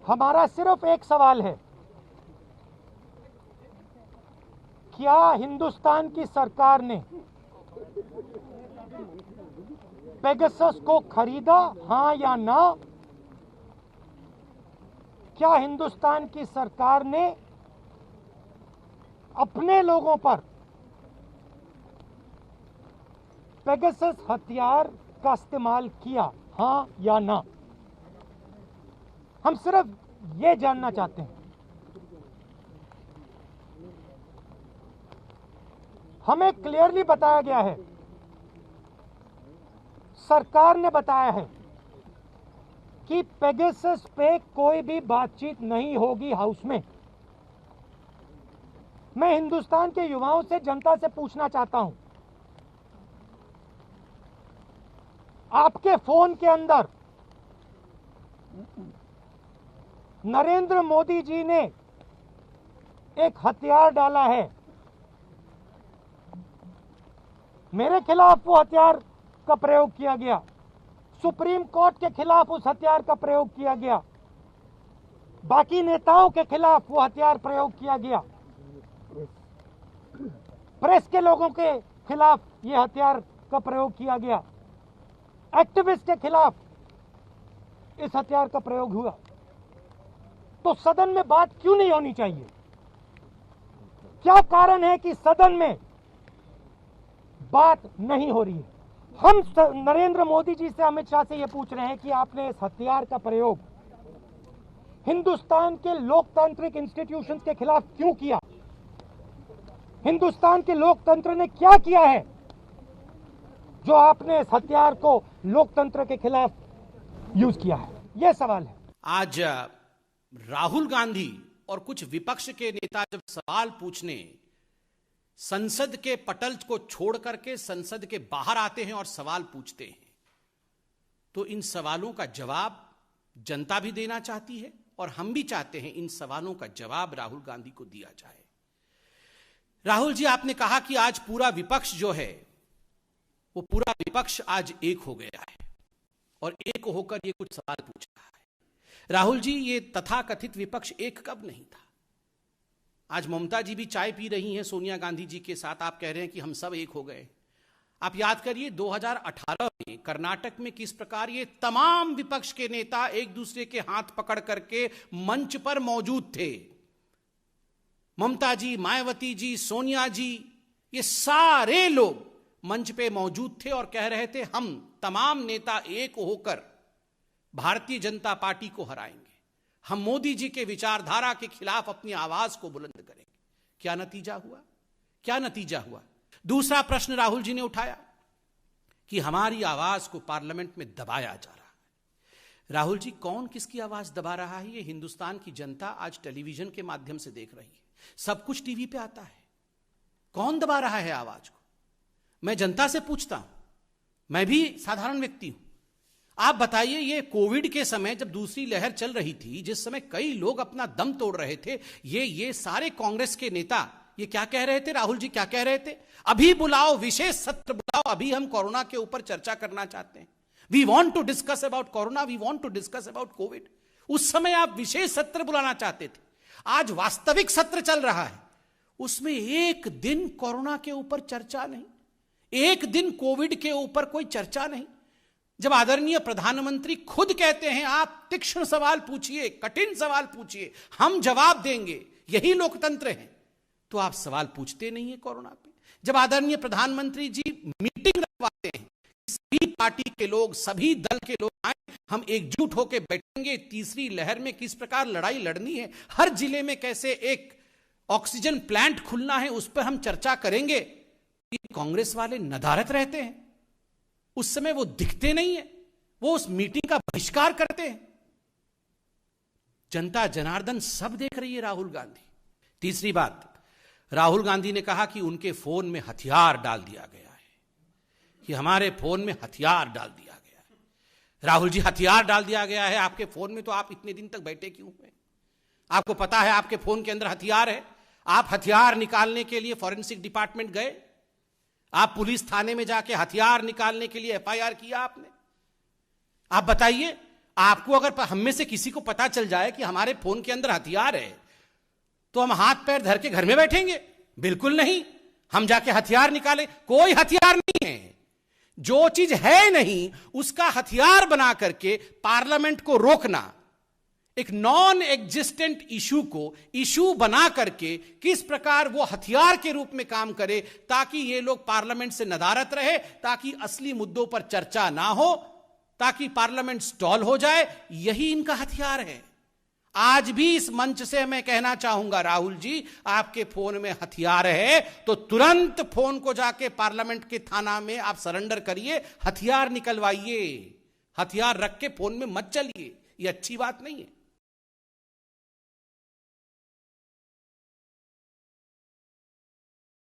हमारा सिर्फ एक सवाल है, क्या हिंदुस्तान की सरकार ने पेगासस को खरीदा, हां या ना? क्या हिंदुस्तान की सरकार ने अपने लोगों पर पेगासस हथियार का इस्तेमाल किया, हां या ना? हम सिर्फ ये जानना चाहते हैं। हमें क्लियरली बताया गया है, सरकार ने बताया है कि पेगासस पे कोई भी बातचीत नहीं होगी हाउस में। मैं हिंदुस्तान के युवाओं से, जनता से पूछना चाहता हूं, आपके फोन के अंदर नरेंद्र मोदी जी ने एक हथियार डाला है, मेरे खिलाफ वो हथियार का प्रयोग किया गया, सुप्रीम कोर्ट के खिलाफ उस हथियार का प्रयोग किया गया, बाकी नेताओं के खिलाफ वो हथियार प्रयोग किया गया, प्रेस के लोगों के खिलाफ ये हथियार का प्रयोग किया गया, एक्टिविस्ट के खिलाफ इस हथियार का प्रयोग हुआ। तो सदन में बात क्यों नहीं होनी चाहिए? क्या कारण है कि सदन में बात नहीं हो रही है? हम नरेंद्र मोदी जी से, अमित शाह से ये पूछ रहे हैं कि आपने इस हथियार का प्रयोग हिंदुस्तान के लोकतांत्रिक इंस्टीट्यूशंस के खिलाफ क्यों किया? हिंदुस्तान के लोकतंत्र ने क्या किया है जो आपने इस हथियार को लोकतंत्र के खिलाफ यूज किया है? यह सवाल है। आज राहुल गांधी और कुछ विपक्ष के नेता जब सवाल पूछने संसद के पटल को छोड़ करके संसद के बाहर आते हैं और सवाल पूछते हैं, तो इन सवालों का जवाब जनता भी देना चाहती है और हम भी चाहते हैं इन सवालों का जवाब राहुल गांधी को दिया जाए। राहुल जी, आपने कहा कि आज पूरा विपक्ष जो है वो पूरा विपक्ष आज एक हो गया है और एक होकर ये कुछ सवाल पूछ रहा है। राहुल जी, ये तथाकथित विपक्ष एक कब नहीं था? आज ममता जी भी चाय पी रही हैं सोनिया गांधी जी के साथ, आप कह रहे हैं कि हम सब एक हो गए। आप याद करिए 2018 में कर्नाटक में किस प्रकार ये तमाम विपक्ष के नेता एक दूसरे के हाथ पकड़ करके मंच पर मौजूद थे। ममता जी, मायावती जी, सोनिया जी, ये सारे लोग मंच पे मौजूद थे और कह रहे थे हम तमाम नेता एक होकर भारतीय जनता पार्टी को हराएंगे, हम मोदी जी के विचारधारा के खिलाफ अपनी आवाज को बुलंद करेंगे। क्या नतीजा हुआ? क्या नतीजा हुआ? दूसरा प्रश्न राहुल जी ने उठाया कि हमारी आवाज को पार्लियामेंट में दबाया जा रहा है। राहुल जी, कौन किसकी आवाज दबा रहा है? ये हिंदुस्तान की जनता आज टेलीविजन के माध्यम से देख रही है, सब कुछ टीवी पे आता है। कौन दबा रहा है आवाज को? मैं जनता से पूछता हूं, मैं भी साधारण व्यक्ति हूं, आप बताइए, ये कोविड के समय जब दूसरी लहर चल रही थी, जिस समय कई लोग अपना दम तोड़ रहे थे, ये सारे कांग्रेस के नेता ये क्या कह रहे थे? राहुल जी क्या कह रहे थे? अभी बुलाओ, विशेष सत्र बुलाओ, अभी हम कोरोना के ऊपर चर्चा करना चाहते हैं। We want to discuss about corona, we want to discuss about COVID. उस समय आप विशेष सत्र बुलाना चाहते थे। आज वास्तविक सत्र चल रहा है, उसमें एक दिन कोरोना के ऊपर चर्चा नहीं, एक दिन कोविड के ऊपर कोई चर्चा नहीं। जब आदरणीय प्रधानमंत्री खुद कहते हैं आप तीक्ष्ण सवाल पूछिए, कठिन सवाल पूछिए, हम जवाब देंगे, यही लोकतंत्र है, तो आप सवाल पूछते नहीं है कोरोना पे। जब आदरणीय प्रधानमंत्री जी मीटिंग रखवाते हैं, सभी पार्टी के लोग, सभी दल के लोग आए, हम एकजुट होकर बैठेंगे, तीसरी लहर में किस प्रकार लड़ाई लड़नी है, हर जिले में कैसे एक ऑक्सीजन प्लांट खुलना है, उस पर हम चर्चा करेंगे। कांग्रेस वाले नदारत रहते हैं, उस समय वो दिखते नहीं है, वो उस मीटिंग का बहिष्कार करते हैं। जनता जनार्दन सब देख रही है राहुल गांधी। तीसरी बात, राहुल गांधी ने कहा कि उनके फोन में हथियार डाल दिया गया है, कि हमारे फोन में हथियार डाल दिया गया है। राहुल जी, हथियार डाल दिया गया है आपके फोन में, तो आप इतने दिन तक बैठे क्यों हुए? आपको पता है आपके फोन के अंदर हथियार है, आप हथियार निकालने के लिए फॉरेंसिक डिपार्टमेंट गए, आप पुलिस थाने में जाके हथियार निकालने के लिए एफआईआर किया आपने? आप बताइए, आपको अगर हम में से किसी को पता चल जाए कि हमारे फोन के अंदर हथियार है, तो हम हाथ पैर धर के घर में बैठेंगे? बिल्कुल नहीं। हम जाके हथियार निकालें? कोई हथियार नहीं है। जो चीज है नहीं उसका हथियार बना करके पार्लियामेंट को रोकना, एक नॉन एग्जिस्टेंट इशू को इशू बना करके किस प्रकार वो हथियार के रूप में काम करे ताकि ये लोग पार्लियामेंट से नदारत रहे, ताकि असली मुद्दों पर चर्चा ना हो, ताकि पार्लियामेंट स्टॉल हो जाए, यही इनका हथियार है। आज भी इस मंच से मैं कहना चाहूंगा, राहुल जी, आपके फोन में हथियार है तो तुरंत फोन को जाके पार्लियामेंट के थाना में आप सरेंडर करिए, हथियार निकलवाइए। हथियार रख के फोन में मत चलिए, ये अच्छी बात नहीं है।